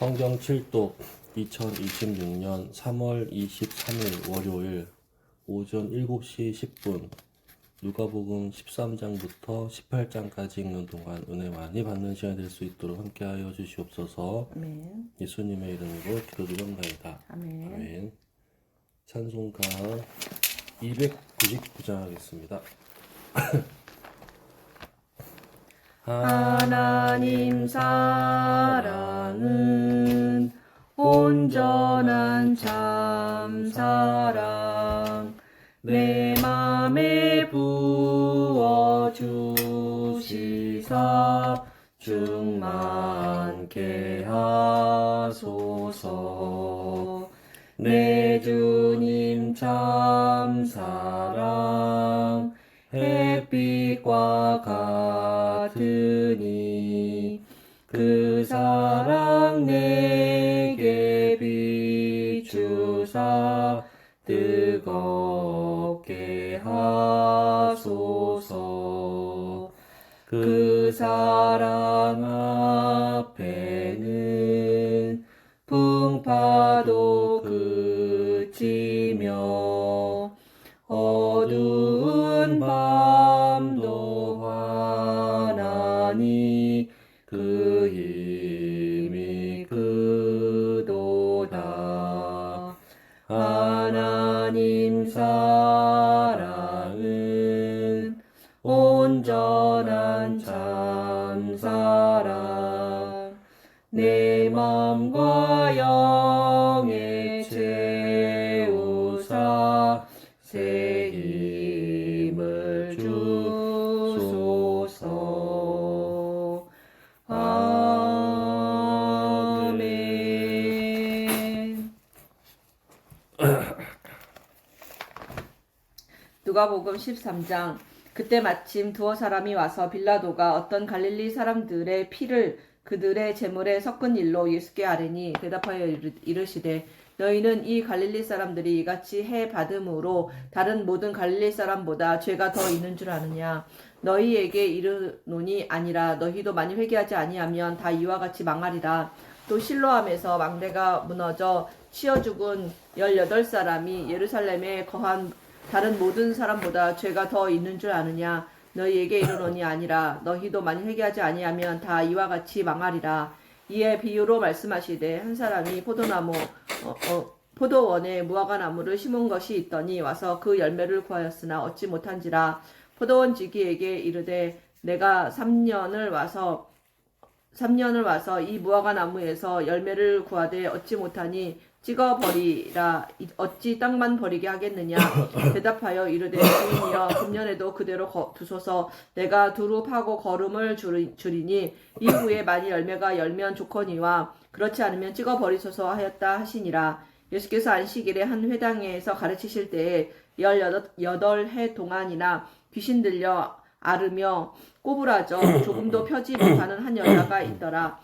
성경 7독 2026년 3월 23일 월요일 오전 7시 10분 누가복음 13장부터 18장까지 읽는 동안 은혜 많이 받는 시간이 될 수 있도록 함께하여 주시옵소서. 아멘. 예수님의 이름으로 기도드립니다. 아멘. 아멘. 찬송가 299장 하겠습니다. 하나님 사랑은 온전한 참 사랑 내 맘에 부어주시사 충만케 하소서. 내 주님 참 사랑 햇빛과 같으니 그 사랑 내게 비추사 뜨겁게 하소서. 그 사랑 앞에는 풍파도 그치며 어두운 밤도 환하니 그 힘이 크도다. 하나님 사랑은 온전한 참 사랑 내 맘과 영에 채우사 새 힘을 주소서. 아멘. 누가복음 13장. 그때 마침 두어 사람이 와서 빌라도가 어떤 갈릴리 사람들의 피를 그들의 제물에 섞은 일로 예수께 아뢰니 대답하여 이르시되 너희는 이 갈릴리 사람들이 이같이 해 받음으로 다른 모든 갈릴리 사람보다 죄가 더 있는 줄 아느냐. 너희에게 이르노니 아니라 너희도 만일 회개하지 아니하면 다 이와 같이 망하리라. 또 실로암에서 망대가 무너져 치어 죽은 18사람이 예루살렘에 거한 다른 모든 사람보다 죄가 더 있는 줄 아느냐. 너희에게 이르노니 아니라 너희도 만일 회개하지 아니하면 다 이와 같이 망하리라. 이에 비유로 말씀하시되 한 사람이 포도원에 무화과나무를 심은 것이 있더니 와서 그 열매를 구하였으나 얻지 못한지라. 포도원 지기에게 이르되 내가 3년을 와서 이 무화과나무에서 열매를 구하되 얻지 못하니 찍어 버리라. 어찌 땅만 버리게 하겠느냐. 대답하여 이르되 주인이여 금년에도 그대로 두소서. 내가 두루 파고 거름을 주리니 이후에 만일 열매가 열면 좋거니와 그렇지 않으면 찍어 버리소서 하였다 하시니라. 예수께서 안식일에 한 회당에서 가르치실 때에 18해 동안이나 귀신 들려 앓으며 꼬부라져 조금도 펴지 못하는 한 여자가 있더라.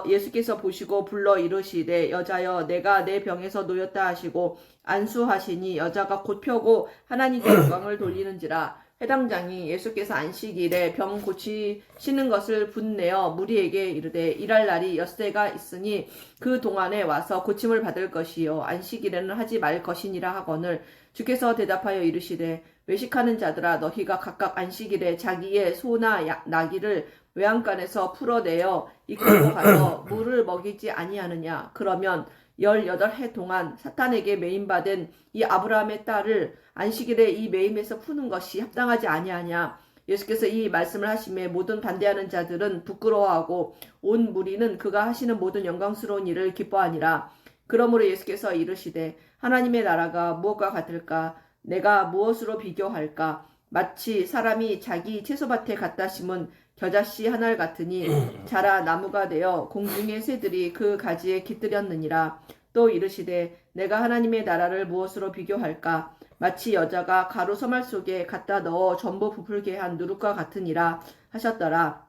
예수께서 보시고 불러 이르시되 여자여 내가 내 병에서 놓였다 하시고 안수하시니 여자가 곧 펴고 하나님께 영광을 돌리는지라. 회당장이 예수께서 안식일에 병 고치시는 것을 분내어 무리에게 이르되 일할 날이 엿새가 있으니 그 동안에 와서 고침을 받을 것이요 안식일에는 하지 말 것이니라 하거늘. 주께서 대답하여 이르시되 외식하는 자들아 너희가 각각 안식일에 자기의 소나 나귀를 외양간에서 풀어내어 이끌고 가서 물을 먹이지 아니하느냐. 그러면 18해 동안 사탄에게 매임받은 이 아브라함의 딸을 안식일에 이 매임에서 푸는 것이 합당하지 아니하냐. 예수께서 이 말씀을 하심에 모든 반대하는 자들은 부끄러워하고 온 무리는 그가 하시는 모든 영광스러운 일을 기뻐하니라. 그러므로 예수께서 이르시되 하나님의 나라가 무엇과 같을까. 내가 무엇으로 비교할까. 마치 사람이 자기 채소밭에 갖다 심은 겨자씨 한 알 같으니 자라 나무가 되어 공중의 새들이 그 가지에 깃들였느니라. 또 이르시되 내가 하나님의 나라를 무엇으로 비교할까. 마치 여자가 가루 서말 속에 갖다 넣어 전부 부풀게 한 누룩과 같으니라 하셨더라.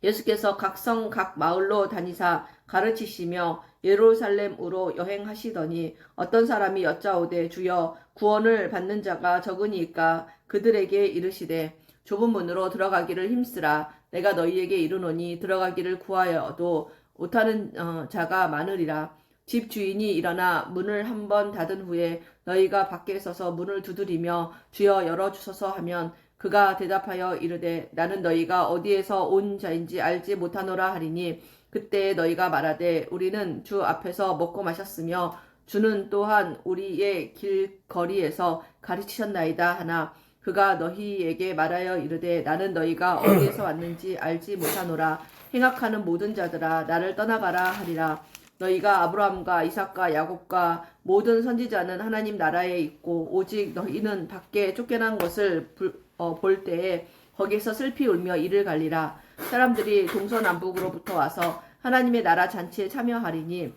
예수께서 각 성 각 마을로 다니사 가르치시며 예루살렘으로 여행하시더니 어떤 사람이 여짜오되 주여 구원을 받는 자가 적으니까. 그들에게 이르시되 좁은 문으로 들어가기를 힘쓰라. 내가 너희에게 이르노니 들어가기를 구하여도 못하는 자가 많으리라. 집 주인이 일어나 문을 한 번 닫은 후에 너희가 밖에 서서 문을 두드리며 주여 열어주소서 하면 그가 대답하여 이르되 나는 너희가 어디에서 온 자인지 알지 못하노라 하리니 그때 너희가 말하되 우리는 주 앞에서 먹고 마셨으며 주는 또한 우리의 길거리에서 가르치셨나이다 하나 그가 너희에게 말하여 이르되 나는 너희가 어디에서 왔는지 알지 못하노라. 행악하는 모든 자들아 나를 떠나가라 하리라. 너희가 아브라함과 이삭과 야곱과 모든 선지자는 하나님 나라에 있고 오직 너희는 밖에 쫓겨난 것을 볼 때에 거기서 슬피 울며 이를 갈리라. 사람들이 동서남북으로부터 와서 하나님의 나라 잔치에 참여하리니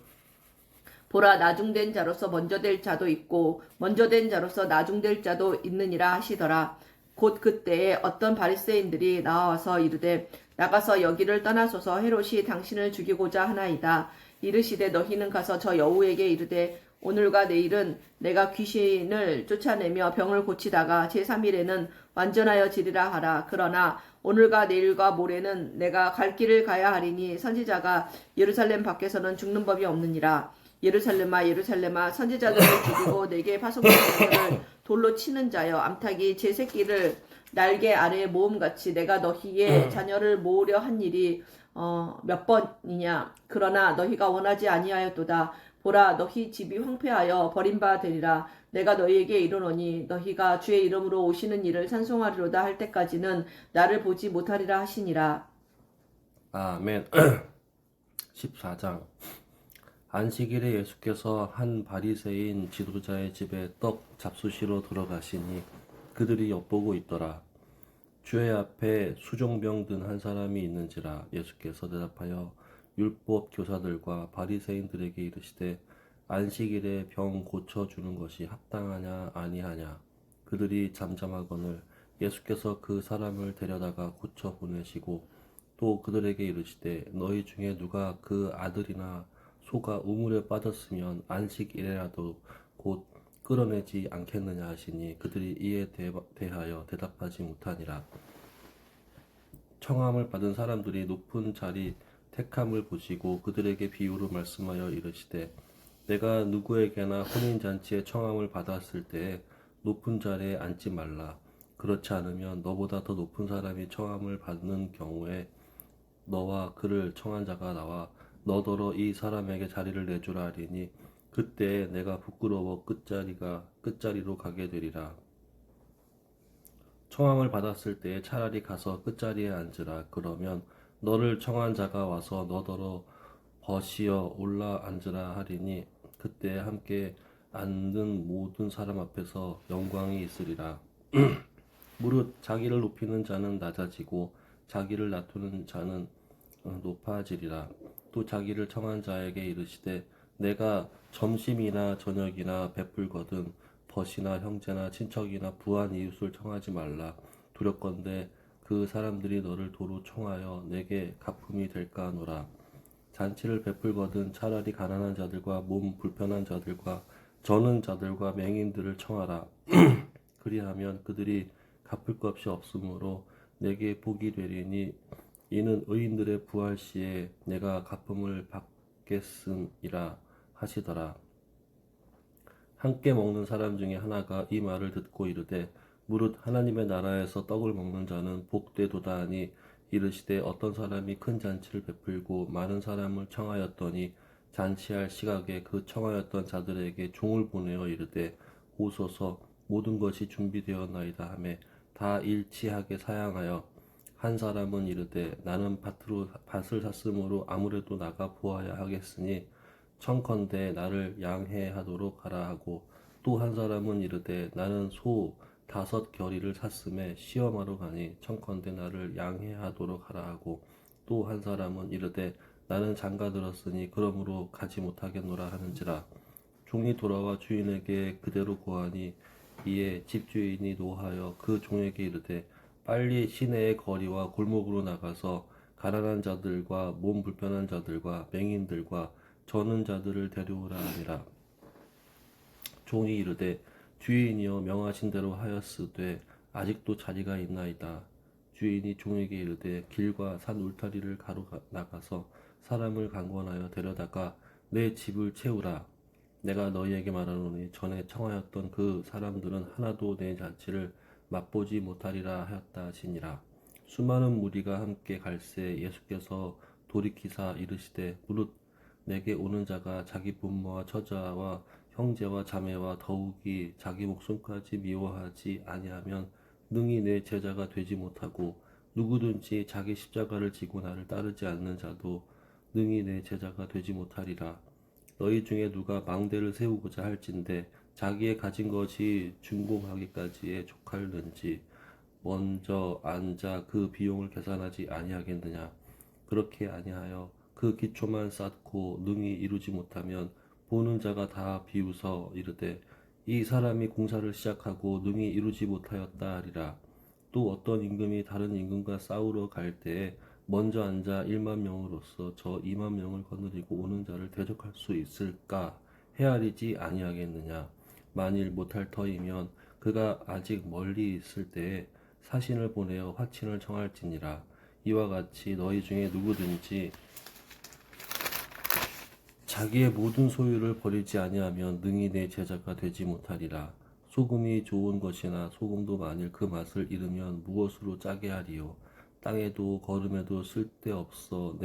보라 나중된 자로서 먼저 될 자도 있고 먼저 된 자로서 나중될 자도 있느니라 하시더라. 곧 그때에 어떤 바리새인들이 나와서 이르되 나가서 여기를 떠나소서 헤롯이 당신을 죽이고자 하나이다. 이르시되 너희는 가서 저 여우에게 이르되 오늘과 내일은 내가 귀신을 쫓아내며 병을 고치다가 제3일에는 완전하여 지리라 하라. 그러나 오늘과 내일과 모레는 내가 갈 길을 가야 하리니 선지자가 예루살렘 밖에서는 죽는 법이 없느니라. 예루살렘아 예루살렘아 선지자들을 죽이고 내게 파송된 자들을 돌로 치는 자여 암탉이 제 새끼를 날개 아래에 모음같이 내가 너희의 자녀를 모으려 한 일이 몇 번이냐. 그러나 너희가 원하지 아니하였도다. 보라 너희 집이 황폐하여 버림바 되리라. 내가 너희에게 이르노니 너희가 주의 이름으로 오시는 일을 찬송하리로다 할 때까지는 나를 보지 못하리라 하시니라. 아멘. 14장. 안식일에 예수께서 한 바리새인 지도자의 집에 떡 잡수시러 들어가시니 그들이 엿보고 있더라. 주의 앞에 수종병 든 한 사람이 있는지라. 예수께서 대답하여 율법 교사들과 바리새인들에게 이르시되 안식일에 병 고쳐주는 것이 합당하냐 아니하냐. 그들이 잠잠하거늘 예수께서 그 사람을 데려다가 고쳐 보내시고 또 그들에게 이르시되 너희 중에 누가 그 아들이나 소가 우물에 빠졌으면 안식일에라도 곧 끌어내지 않겠느냐 하시니 그들이 이에 대하여 대답하지 못하니라. 청함을 받은 사람들이 높은 자리 택함을 보시고 그들에게 비유로 말씀하여 이르시되 내가 누구에게나 혼인잔치에 청함을 받았을 때에 높은 자리에 앉지 말라. 그렇지 않으면 너보다 더 높은 사람이 청함을 받는 경우에 너와 그를 청한 자가 나와 너더러 이 사람에게 자리를 내주라 하리니 그때에 내가 부끄러워 끝자리로 가게 되리라. 청함을 받았을 때에 차라리 가서 끝자리에 앉으라. 그러면 너를 청한 자가 와서 너더러 벗이어 올라 앉으라 하리니 그때 함께 앉는 모든 사람 앞에서 영광이 있으리라. 무릇 자기를 높이는 자는 낮아지고 자기를 낮추는 자는 높아지리라. 또 자기를 청한 자에게 이르시되 내가 점심이나 저녁이나 베풀거든 벗이나 형제나 친척이나 부한 이웃을 청하지 말라. 두렵건대 그 사람들이 너를 도로 청하여 내게 갚음이 될까 하노라. 잔치를 베풀거든 차라리 가난한 자들과 몸 불편한 자들과 저는 자들과 맹인들을 청하라. 그리하면 그들이 갚을 것이 없으므로 내게 복이 되리니 이는 의인들의 부활 시에 내가 갚음을 받겠음이라 하시더라. 함께 먹는 사람 중에 하나가 이 말을 듣고 이르되 무릇 하나님의 나라에서 떡을 먹는 자는 복되도다 하니 이르시되 어떤 사람이 큰 잔치를 베풀고 많은 사람을 청하였더니 잔치할 시각에 그 청하였던 자들에게 종을 보내어 이르되 오소서 모든 것이 준비되었나이다 하매 다 일치하게 사양하여 한 사람은 이르되 나는 밭을 샀으므로 아무래도 나가 보아야 하겠으니 청컨대 나를 양해하도록 하라 하고 또 한 사람은 이르되 나는 소 5 겨리를 샀음에 시험하러 가니 청컨대 나를 양해하도록 하라 하고 또 한 사람은 이르되 나는 장가 들었으니 그러므로 가지 못하겠노라 하는지라. 종이 돌아와 주인에게 그대로 고하니 이에 집주인이 노하여 그 종에게 이르되 빨리 시내의 거리와 골목으로 나가서 가난한 자들과 몸 불편한 자들과 맹인들과 저는 자들을 데려오라 하니라. 종이 이르되 주인이여 명하신 대로 하였으되 아직도 자리가 있나이다. 주인이 종에게 이르되 길과 산 울타리를 가로 나가서 사람을 강권하여 데려다가 내 집을 채우라. 내가 너희에게 말하노니 전에 청하였던 그 사람들은 하나도 내 잔치를 맛보지 못하리라 하였다 하시니라. 수많은 무리가 함께 갈새 예수께서 돌이키사 이르시되 무릇 내게 오는 자가 자기 부모와 처자와 형제와 자매와 더욱이 자기 목숨까지 미워하지 아니하면 능히 내 제자가 되지 못하고 누구든지 자기 십자가를 지고 나를 따르지 않는 자도 능히 내 제자가 되지 못하리라. 너희 중에 누가 망대를 세우고자 할진대 자기의 가진 것이 준공하기까지에 족할는지 먼저 앉아 그 비용을 계산하지 아니하겠느냐. 그렇게 아니하여 그 기초만 쌓고 능히 이루지 못하면 보는 자가 다 비웃어 이르되 이 사람이 공사를 시작하고 능히 이루지 못하였다 하리라. 또 어떤 임금이 다른 임금과 싸우러 갈 때에 먼저 앉아 1만 명으로서 저 2만 명을 거느리고 오는 자를 대적할 수 있을까 헤아리지 아니하겠느냐. 만일 못할 터이면 그가 아직 멀리 있을 때에 사신을 보내어 화친을 청할지니라. 이와 같이 너희 중에 누구든지 자기의 모든 소유를 버리지 아니하면 능히 내 제자가 되지 못하리라. 소금이 좋은 것이나 소금도 만일 그 맛을 잃으면 무엇으로 짜게 하리요. 땅에도 거름에도 쓸데없어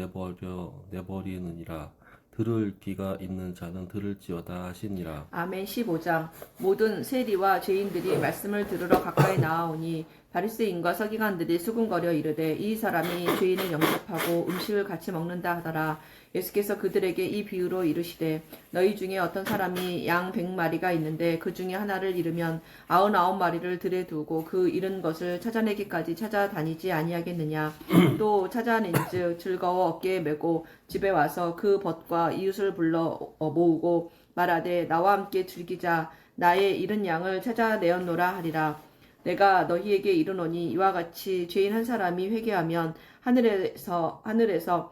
내버리느니라. 들을 귀가 있는 자는 들을지어다 하시니라. 아멘. 15장. 모든 세리와 죄인들이 말씀을 들으러 가까이 나아오니 바리새인과 서기관들이 수군거려 이르되 이 사람이 죄인을 영접하고 음식을 같이 먹는다 하더라. 예수께서 그들에게 이 비유로 이르시되 너희 중에 어떤 사람이 양 100마리가 있는데 그 중에 하나를 잃으면 99마리를 들에 두고 그 잃은 것을 찾아내기까지 찾아다니지 아니하겠느냐. 또 찾아낸즉 즐거워 어깨에 메고 집에 와서 그 벗과 이웃을 불러 모으고 말하되 나와 함께 즐기자. 나의 잃은 양을 찾아내었노라 하리라. 내가 너희에게 이르노니 이와 같이 죄인 한 사람이 회개하면 하늘에서는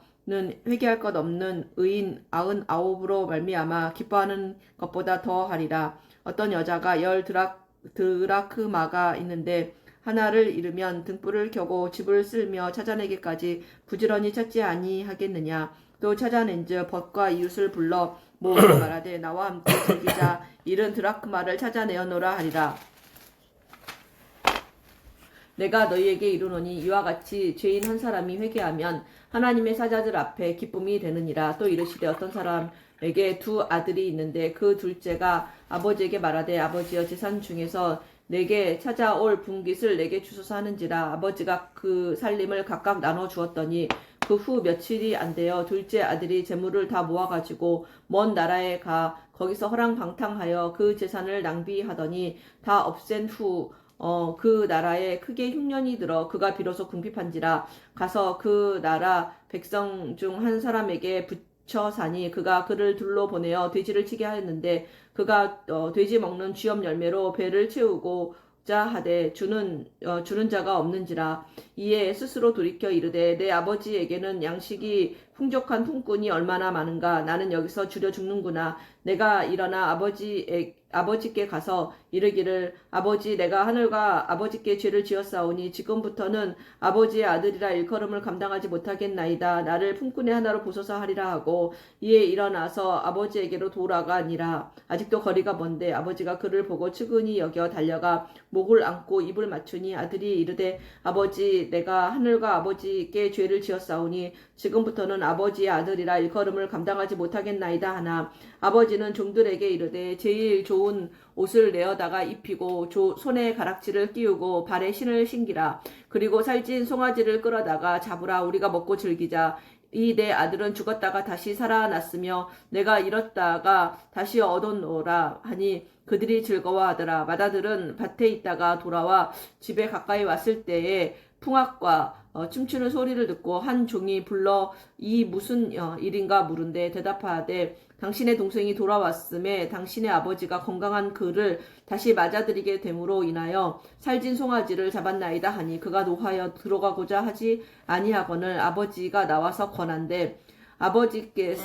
회개할 것 없는 의인 99으로 말미암아 기뻐하는 것보다 더 하리라. 어떤 여자가 10 드라크마가 있는데 하나를 잃으면 등불을 켜고 집을 쓸며 찾아내기까지 부지런히 찾지 아니하겠느냐. 또 찾아낸즉 벗과 이웃을 불러 모으고 말하되 나와 함께 즐기자. 잃은 드라크마를 찾아내어노라 하리라. 내가 너희에게 이르노니 이와 같이 죄인 한 사람이 회개하면 하나님의 사자들 앞에 기쁨이 되느니라. 또 이르시되 어떤 사람에게 2 아들이 있는데 그 둘째가 아버지에게 말하되 아버지여 재산 중에서 내게 찾아올 분깃을 내게 주소서 하는지라. 아버지가 그 살림을 각각 나눠 주었더니 그 후 며칠이 안 되어 둘째 아들이 재물을 다 모아가지고 먼 나라에 가 거기서 허랑방탕하여 그 재산을 낭비하더니 다 없앤 후 그 나라에 크게 흉년이 들어 그가 비로소 궁핍한지라. 가서 그 나라 백성 중 한 사람에게 붙여 사니 그가 그를 둘러 보내어 돼지를 치게 하였는데 그가 돼지 먹는 쥐염 열매로 배를 채우고자 하되 주는 자가 없는지라. 이에 스스로 돌이켜 이르되 내 아버지에게는 양식이 풍족한 통꾼이 얼마나 많은가. 나는 여기서 줄여 죽는구나. 내가 일어나 아버지께 가서 이르기를 아버지 내가 하늘과 아버지께 죄를 지었사오니 지금부터는 아버지의 아들이라 일컬음을 감당하지 못하겠나이다. 나를 품꾼의 하나로 보소서 하리라 하고 이에 일어나서 아버지에게로 돌아가니라. 아직도 거리가 먼데 아버지가 그를 보고 측은히 여겨 달려가 목을 안고 입을 맞추니 아들이 이르되 아버지 내가 하늘과 아버지께 죄를 지었사오니 지금부터는 아버지의 아들이라 일컬음을 감당하지 못하겠나이다 하나. 아버지는 종들에게 이르되 제일 좋은 옷을 내어다가 입히고 손에 가락지를 끼우고 발에 신을 신기라. 그리고 살찐 송아지를 끌어다가 잡으라. 우리가 먹고 즐기자. 이 내 아들은 죽었다가 다시 살아났으며 내가 잃었다가 다시 얻었노라 하니 그들이 즐거워하더라. 맏아들은 밭에 있다가 돌아와 집에 가까이 왔을 때에 풍악과 춤추는 소리를 듣고 한 종이 불러 이 무슨 일인가 물은데 대답하되 당신의 동생이 돌아왔음에 당신의 아버지가 건강한 그를 다시 맞아들이게 됨으로 인하여 살진 송아지를 잡았나이다 하니 그가 노하여 들어가고자 하지 아니하거늘 아버지가 나와서 권한대 아버지께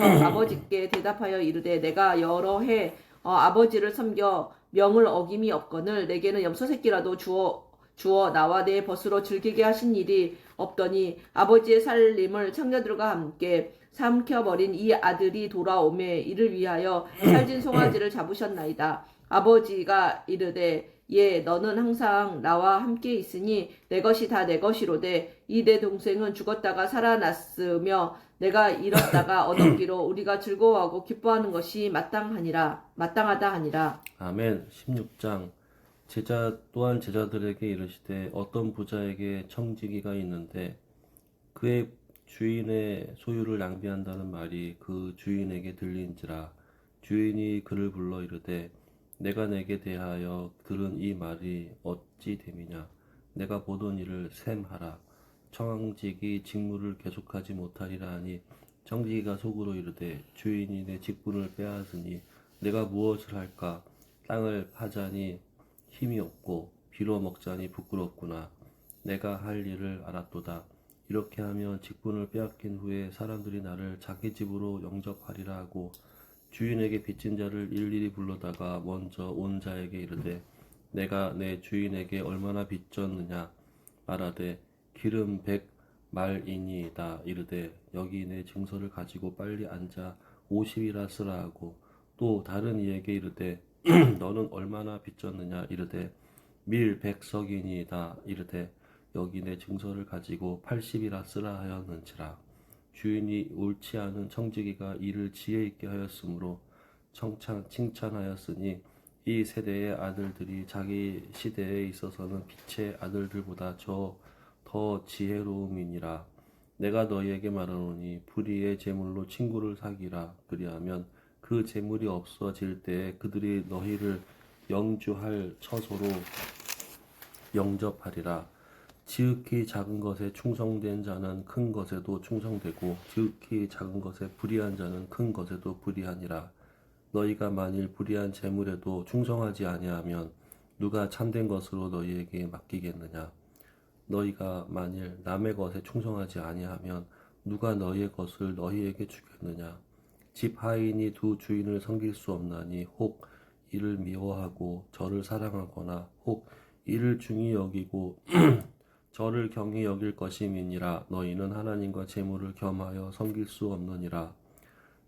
대답하여 이르되 내가 여러 해 아버지를 섬겨 명을 어김이 없거늘 내게는 염소 새끼라도 주어 나와 내 벗으로 즐기게 하신 일이 없더니 아버지의 살림을 창녀들과 함께 삼켜버린 이 아들이 돌아오매 이를 위하여 살진 송아지를 잡으셨나이다. 아버지가 이르되 예 너는 항상 나와 함께 있으니 내 것이 다 내 것이로되 이 내 동생은 죽었다가 살아났으며 내가 잃었다가 얻었기로 우리가 즐거워하고 기뻐하는 것이 마땅하다 하니라. 아멘. 16장 제자 또한 제자들에게 이르시되 어떤 부자에게 청지기가 있는데 그의 주인의 소유를 낭비한다는 말이 그 주인에게 들린지라. 주인이 그를 불러 이르되 내가 내게 대하여 들은 이 말이 어찌 됨이냐. 내가 보던 일을 셈하라. 청지기 직무를 계속하지 못하리라 하니 청지기가 속으로 이르되 주인이 내 직분을 빼앗으니 내가 무엇을 할까. 땅을 파자니 힘이 없고 빌어 먹자니 부끄럽구나. 내가 할 일을 알았도다. 이렇게 하면 직분을 빼앗긴 후에 사람들이 나를 자기 집으로 영접하리라 하고 주인에게 빚진 자를 일일이 불러다가 먼저 온 자에게 이르되 내가 내 주인에게 얼마나 빚졌느냐 말하되 기름 100말이니이다. 이르되 여기 내 증서를 가지고 빨리 앉아 50이라 쓰라 하고 또 다른 이에게 이르되 너는 얼마나 빚졌느냐 이르되 밀 100석이니이다. 이르되 여기 내 증서를 가지고 80이라 쓰라 하였는지라. 주인이 옳지 않은 청지기가 이를 지혜 있게 하였으므로 칭찬하였으니 이 세대의 아들들이 자기 시대에 있어서는 빛의 아들들보다 더 지혜로움이니라. 내가 너희에게 말하노니 불의의 제물로 친구를 사귀라. 그리하면 그 제물이 없어질 때에 그들이 너희를 영주할 처소로 영접하리라. 지극히 작은 것에 충성된 자는 큰 것에도 충성되고 지극히 작은 것에 불의한 자는 큰 것에도 불의하니라. 너희가 만일 불의한 재물에도 충성하지 아니하면 누가 참된 것으로 너희에게 맡기겠느냐. 너희가 만일 남의 것에 충성하지 아니하면 누가 너희의 것을 너희에게 주겠느냐. 집 하인이 두 주인을 섬길 수 없나니 혹 이를 미워하고 저를 사랑하거나 혹 이를 중히 여기고 저를 경히 여길 것임이니라. 너희는 하나님과 재물을 겸하여 섬길 수 없느니라.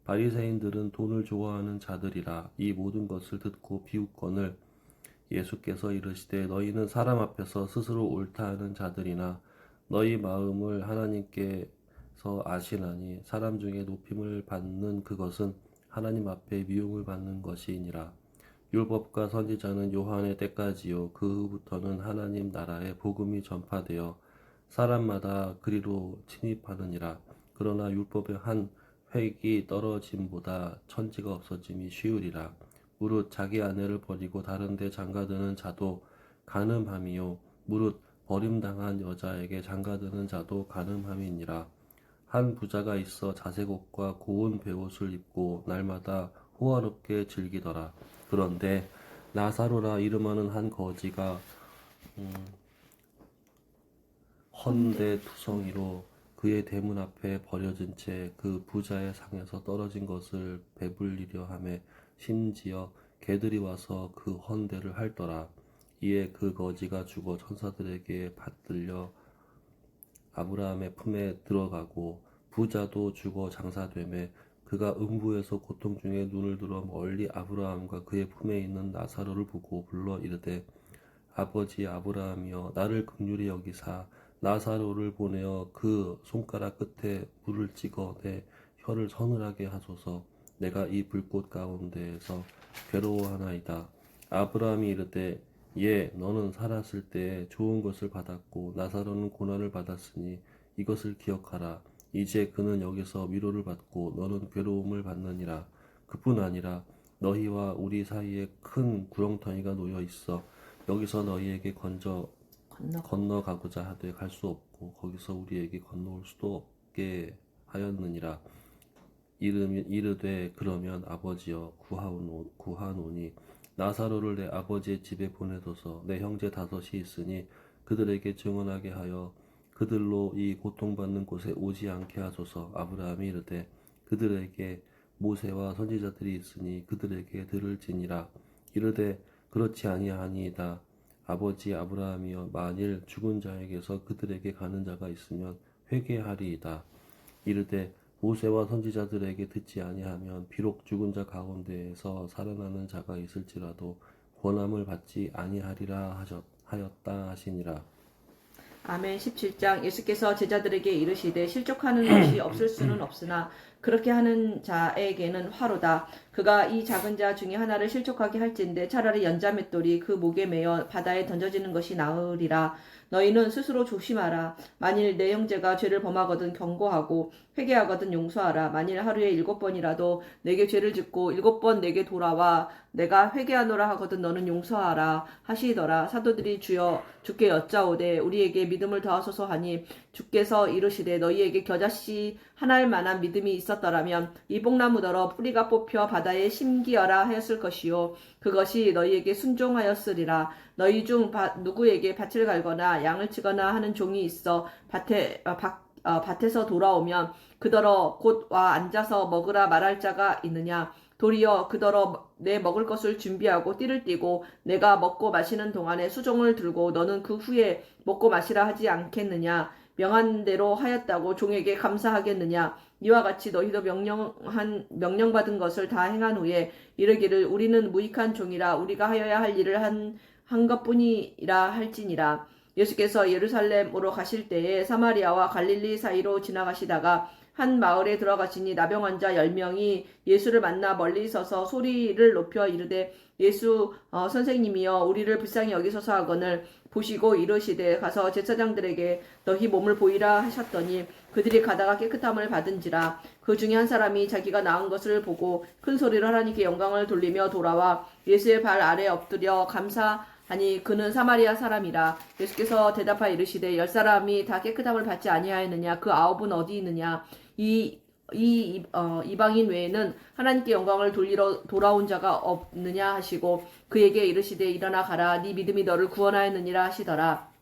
바리새인들은 돈을 좋아하는 자들이라. 이 모든 것을 듣고 비웃거늘 예수께서 이르시되 너희는 사람 앞에서 스스로 옳다 하는 자들이나 너희 마음을 하나님께서 아시나니 사람 중에 높임을 받는 그것은 하나님 앞에 미움을 받는 것이니라. 율법과 선지자는 요한의 때까지요 그 후부터는 하나님 나라의 복음이 전파되어 사람마다 그리로 침입하느니라. 그러나 율법의 한 획이 떨어짐보다 천지가 없어짐이 쉬우리라. 무릇 자기 아내를 버리고 다른 데 장가드는 자도 간음함이요 무릇 버림당한 여자에게 장가드는 자도 간음함이니라. 한 부자가 있어 자색 옷과 고운 베옷을 입고 날마다 호화롭게 즐기더라. 그런데 나사로라 이름하는 한 거지가 헌데투성이로 그의 대문 앞에 버려진 채 그 부자의 상에서 떨어진 것을 배불리려 하매 심지어 개들이 와서 그 헌대를 핥더라. 이에 그 거지가 죽어 천사들에게 받들려 아브라함의 품에 들어가고 부자도 죽어 장사되매 그가 음부에서 고통 중에 눈을 들어 멀리 아브라함과 그의 품에 있는 나사로를 보고 불러 이르되 아버지 아브라함이여 나를 긍휼히 여기사 나사로를 보내어 그 손가락 끝에 물을 찍어 내 혀를 서늘하게 하소서. 내가 이 불꽃 가운데에서 괴로워하나이다. 아브라함이 이르되 예 너는 살았을 때에 좋은 것을 받았고 나사로는 고난을 받았으니 이것을 기억하라. 이제 그는 여기서 위로를 받고 너는 괴로움을 받느니라. 그뿐 아니라 너희와 우리 사이에 큰 구렁텅이가 놓여 있어 여기서 너희에게 건너가고자 하되 갈 수 없고 거기서 우리에게 건너올 수도 없게 하였느니라. 이르되 그러면 아버지여 구하노니 나사로를 내 아버지의 집에 보내소서. 내 형제 5이 있으니 그들에게 증언하게 하여 그들로 이 고통받는 곳에 오지 않게 하소서. 아브라함이 이르되 그들에게 모세와 선지자들이 있으니 그들에게 들을지니라. 이르되 그렇지 아니하니이다. 아버지 아브라함이여 만일 죽은 자에게서 그들에게 가는 자가 있으면 회개하리이다. 이르되 모세와 선지자들에게 듣지 아니하면 비록 죽은 자 가운데에서 살아나는 자가 있을지라도 권함을 받지 아니하리라 하였다 하시니라. 아멘. 17장 예수께서 제자들에게 이르시되 실족하는 것이 없을 수는 없으나 그렇게 하는 자에게는 화로다. 그가 이 작은 자 중에 하나를 실족하게 할진대 차라리 연자맷돌이 그 목에 매어 바다에 던져지는 것이 나으리라. 너희는 스스로 조심하라. 만일 내 형제가 죄를 범하거든 경고하고 회개하거든 용서하라. 만일 하루에 7번이라도 내게 죄를 짓고 7번 내게 돌아와 내가 회개하노라 하거든 너는 용서하라 하시더라. 사도들이 주께 여짜오되 우리에게 믿음을 더하소서 하니 주께서 이르시되 너희에게 겨자씨 하나일 만한 믿음이 있었더라면 이 뽕나무더러 뿌리가 뽑혀 바다에 심기어라 하였을 것이요 그것이 너희에게 순종하였으리라. 너희 중 누구에게 밭을 갈거나 양을 치거나 하는 종이 있어 밭에서 돌아오면 그더러 곧 와 앉아서 먹으라 말할 자가 있느냐. 도리어 그더러 내 먹을 것을 준비하고 띠를 띠고 내가 먹고 마시는 동안에 수종을 들고 너는 그 후에 먹고 마시라 하지 않겠느냐. 명한 대로 하였다고 종에게 감사하겠느냐. 이와 같이 너희도 명령받은 것을 다 행한 후에 이르기를 우리는 무익한 종이라 우리가 하여야 할 일을 한 것뿐이라 할지니라. 예수께서 예루살렘으로 가실 때에 사마리아와 갈릴리 사이로 지나가시다가 한 마을에 들어가시니 나병 환자 10명이 예수를 만나 멀리 서서 소리를 높여 이르되 예수 선생님이여 우리를 불쌍히 여기소서 하거늘 보시고 이르시되 가서 제사장들에게 너희 몸을 보이라 하셨더니 그들이 가다가 깨끗함을 받은지라. 그 중에 한 사람이 자기가 나은 것을 보고 큰 소리로 하나님께 영광을 돌리며 돌아와 예수의 발 아래 엎드려 감사하니 그는 사마리아 사람이라. 예수께서 대답하여 이르시되 10사람이 다 깨끗함을 받지 아니하였느냐. 그 9은 어디 있느냐. 이방인 외에는 하나님께 영광을 돌리러 돌아온 자가 없느냐 하시고 그에게 이르시되 일어나 가라 네 믿음이 너를 구원하였느니라 하시더라.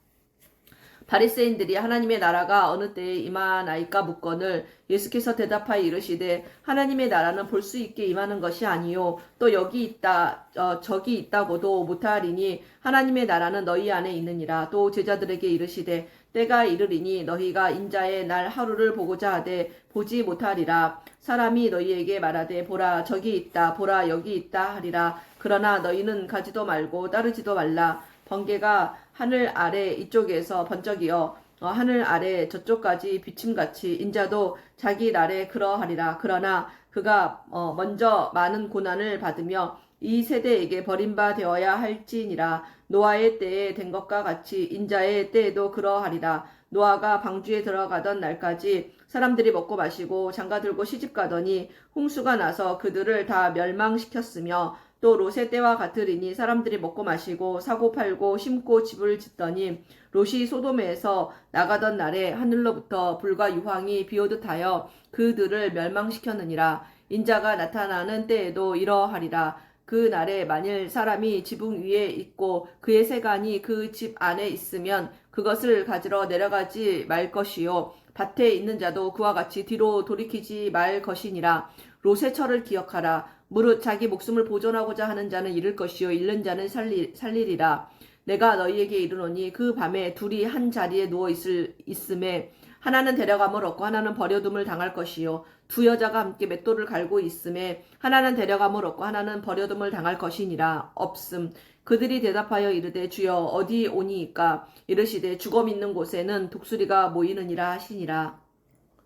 바리새인들이 하나님의 나라가 어느 때에 임하나이까 묻거늘 예수께서 대답하여 이르시되 하나님의 나라는 볼 수 있게 임하는 것이 아니요 또 여기 있다 저기 있다고도 못하리니 하나님의 나라는 너희 안에 있느니라. 또 제자들에게 이르시되 때가 이르리니 너희가 인자의 날 하루를 보고자 하되 보지 못하리라. 사람이 너희에게 말하되 보라 저기 있다 보라 여기 있다 하리라. 그러나 너희는 가지도 말고 따르지도 말라. 번개가 하늘 아래 이쪽에서 번쩍이어 하늘 아래 저쪽까지 비침같이 인자도 자기 날에 그러하리라. 그러나 그가 먼저 많은 고난을 받으며 이 세대에게 버림바 되어야 할지니라. 노아의 때에 된 것과 같이 인자의 때에도 그러하리라. 노아가 방주에 들어가던 날까지 사람들이 먹고 마시고 장가들고 시집가더니 홍수가 나서 그들을 다 멸망시켰으며 또 롯의 때와 같으리니 사람들이 먹고 마시고 사고 팔고 심고 집을 짓더니 롯이 소돔에서 나가던 날에 하늘로부터 불과 유황이 비오듯 하여 그들을 멸망시켰느니라. 인자가 나타나는 때에도 이러하리라. 그 날에 만일 사람이 지붕 위에 있고 그의 세간이 그 집 안에 있으면 그것을 가지러 내려가지 말 것이요 밭에 있는 자도 그와 같이 뒤로 돌이키지 말 것이니라. 롯의 철을 기억하라. 무릇 자기 목숨을 보존하고자 하는 자는 잃을 것이요 잃는 자는 살리리라. 내가 너희에게 이르노니 그 밤에 둘이 한 자리에 누워 있음에 하나는 데려감을 얻고 하나는 버려둠을 당할 것이요 두 여자가 함께 맷돌을 갈고 있음에 하나는 데려감을 얻고 하나는 버려둠을 당할 것이니라. 없음. 그들이 대답하여 이르되 주여 어디 오니이까. 이르시되 죽어 있는 곳에는 독수리가 모이느니라 하시니라.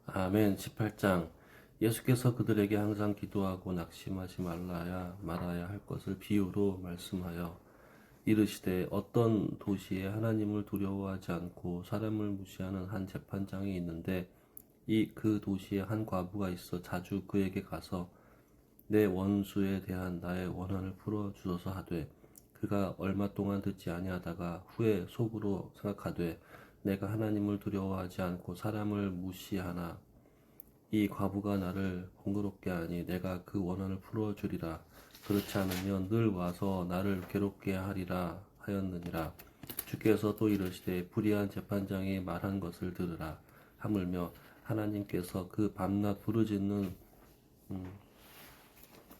아멘. 18장 예수께서 그들에게 항상 기도하고 낙심하지 말아야 할 것을 비유로 말씀하여 이르시되 어떤 도시에 하나님을 두려워하지 않고 사람을 무시하는 한 재판장이 있는데 그 도시에 한 과부가 있어 자주 그에게 가서 내 원수에 대한 나의 원한을 풀어 주소서 하되 그가 얼마 동안 듣지 아니하다가 후에 속으로 생각하되 내가 하나님을 두려워하지 않고 사람을 무시하나 이 과부가 나를 번거롭게 하니 내가 그 원한을 풀어 주리라. 그렇지 않으면 늘 와서 나를 괴롭게 하리라 하였느니라. 주께서 또 이르시되 불의한 재판장이 말한 것을 들으라. 하물며 하나님께서 그 밤낮 부르짖는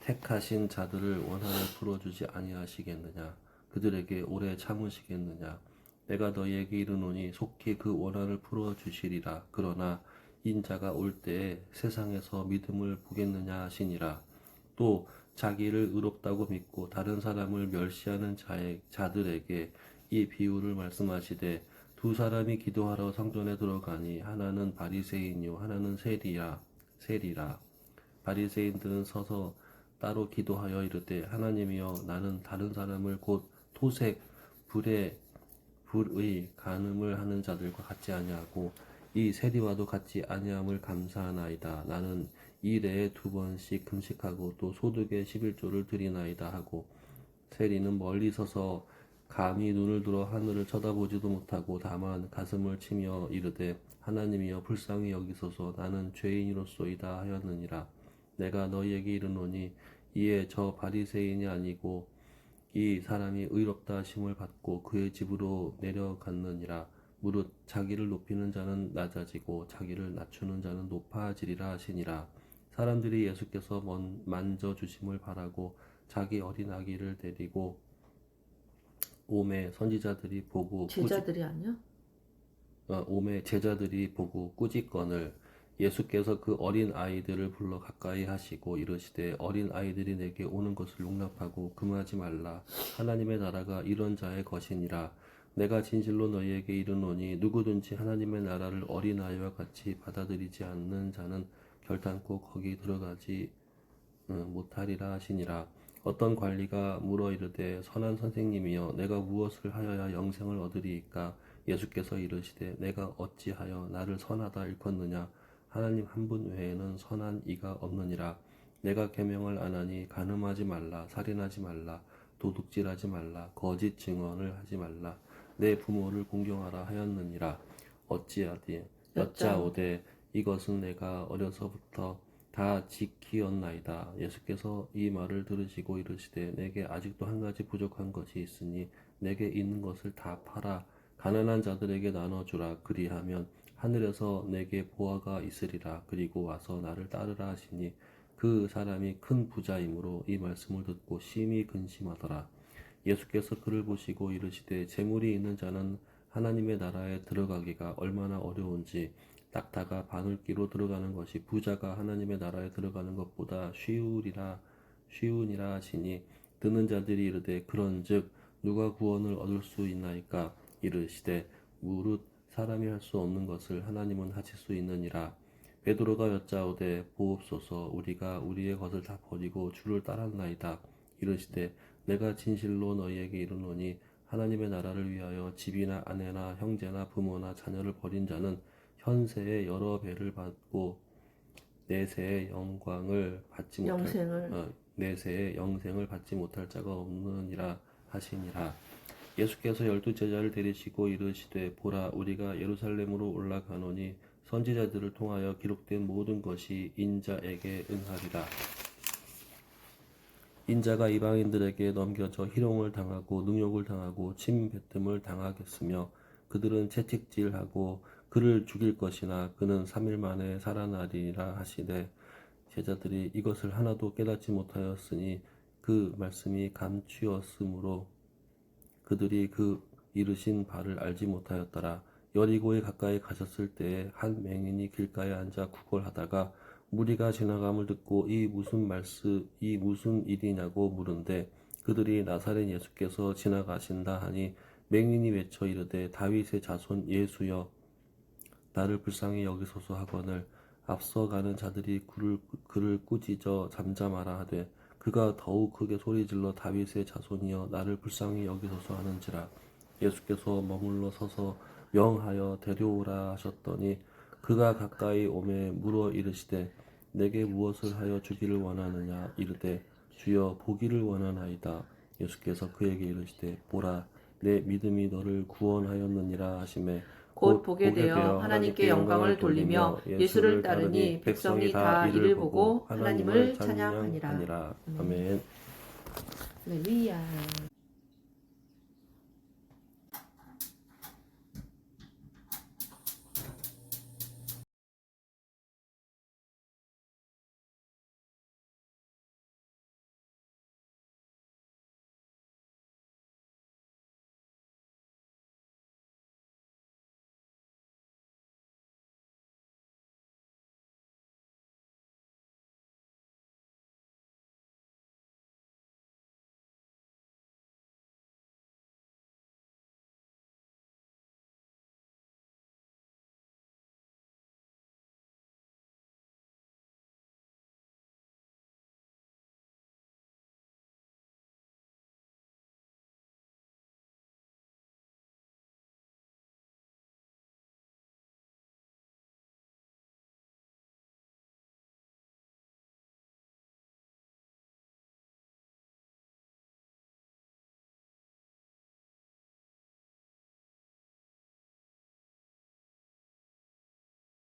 택하신 자들을 원한을 풀어주지 아니하시겠느냐. 그들에게 오래 참으시겠느냐. 내가 너희에게 이르노니 속히 그 원한을 풀어주시리라. 그러나 인자가 올 때에 세상에서 믿음을 보겠느냐 하시니라. 또 자기를 의롭다고 믿고 다른 사람을 멸시하는 자들에게 이 비유를 말씀하시되 두 사람이 기도하러 성전에 들어가니 하나는 바리새인이요 하나는 세리라. 바리새인들은 서서 따로 기도하여 이르되 하나님이여 나는 다른 사람을 곧 토색 불의 간음을 하는 자들과 같지 아니하고 이 세리와도 같지 아니함을 감사하나이다. 나는 일에 2번씩 금식하고 또 소득의 11조를 드리나이다 하고 세리는 멀리 서서 감히 눈을 들어 하늘을 쳐다보지도 못하고 다만 가슴을 치며 이르되 하나님이여 불쌍히 여기소서 나는 죄인이로소이다 하였느니라. 내가 너희에게 이르노니 이에 저 바리새인이 아니고 이 사람이 의롭다 하심을 받고 그의 집으로 내려갔느니라. 무릇 자기를 높이는 자는 낮아지고 자기를 낮추는 자는 높아지리라 하시니라. 사람들이 예수께서 만져주심을 바라고 자기 어린 아기를 데리고 오매 선지자들이 보고 제자들이 아니야? 오매 제자들이 보고 꾸짖거늘 예수께서 그 어린 아이들을 불러 가까이 하시고 이르시되 어린 아이들이 내게 오는 것을 용납하고 금하지 말라. 하나님의 나라가 이런 자의 것이니라. 내가 진실로 너희에게 이르노니 누구든지 하나님의 나라를 어린 아이와 같이 받아들이지 않는 자는 결단코 거기 들어가지 못하리라 하시니라. 어떤 관리가 물어 이르되 선한 선생님이여 내가 무엇을 하여야 영생을 얻으리이까? 예수께서 이르시되 내가 어찌하여 나를 선하다 일컫느냐? 하나님 한 분 외에는 선한 이가 없느니라. 내가 계명을 안 하니 간음하지 말라, 살인하지 말라, 도둑질하지 말라, 거짓 증언을 하지 말라, 내 부모를 공경하라 하였느니라. 여짜오되 이것은 내가 어려서부터 다 지키었나이다. 예수께서 이 말을 들으시고 이르시되 내게 아직도 한 가지 부족한 것이 있으니 내게 있는 것을 다 팔아 가난한 자들에게 나눠주라. 그리하면 하늘에서 내게 보화가 있으리라. 그리고 와서 나를 따르라 하시니 그 사람이 큰 부자이므로 이 말씀을 듣고 심히 근심하더라. 예수께서 그를 보시고 이르시되 재물이 있는 자는 하나님의 나라에 들어가기가 얼마나 어려운지 낙타가 바늘귀로 들어가는 것이 부자가 하나님의 나라에 들어가는 것보다 쉬우니라 하시니 듣는 자들이 이르되 그런즉 누가 구원을 얻을 수 있나이까? 이르시되 무릇 사람이 할 수 없는 것을 하나님은 하실 수 있느니라. 베드로가 여짜오되 보옵소서 우리가 우리의 것을 다 버리고 주를 따랐나이다. 이르시되 내가 진실로 너희에게 이르노니 하나님의 나라를 위하여 집이나 아내나 형제나 부모나 자녀를 버린 자는 현세의 여러 배를 받고 내세의 영생을 받지 못할 자가 없느니라 하시니라. 예수께서 12제자를 데리시고 이르시되 보라 우리가 예루살렘으로 올라가노니 선지자들을 통하여 기록된 모든 것이 인자에게 응하리라. 인자가 이방인들에게 넘겨져 희롱을 당하고 능욕을 당하고 침뱉음을 당하겠으며 그들은 채찍질하고 그를 죽일 것이나 그는 3일 만에 살아나리라 하시되 제자들이 이것을 하나도 깨닫지 못하였으니 그 말씀이 감추었으므로 그들이 그 이르신 바를 알지 못하였더라. 여리고에 가까이 가셨을 때에 한 맹인이 길가에 앉아 구걸하다가 무리가 지나감을 듣고 이 무슨 일이냐고 물은데 그들이 나사렛 예수께서 지나가신다 하니 맹인이 외쳐 이르되 다윗의 자손 예수여 나를 불쌍히 여기소서 하거늘 앞서가는 자들이 그를 꾸짖어 잠잠하라 하되 그가 더욱 크게 소리질러 다윗의 자손이여 나를 불쌍히 여기소서 하는지라. 예수께서 머물러 서서 명하여 데려오라 하셨더니 그가 가까이 오매 물어 이르시되 내게 무엇을 하여 주기를 원하느냐? 이르되 주여 보기를 원하나이다. 예수께서 그에게 이르시되 보라 내 믿음이 너를 구원하였느니라 하시매 곧 보게 되어 하나님께 영광을 돌리며 예수를 따르니 백성이 다 이를 보고 하나님을 찬양하니라. 아멘. 할렐루야.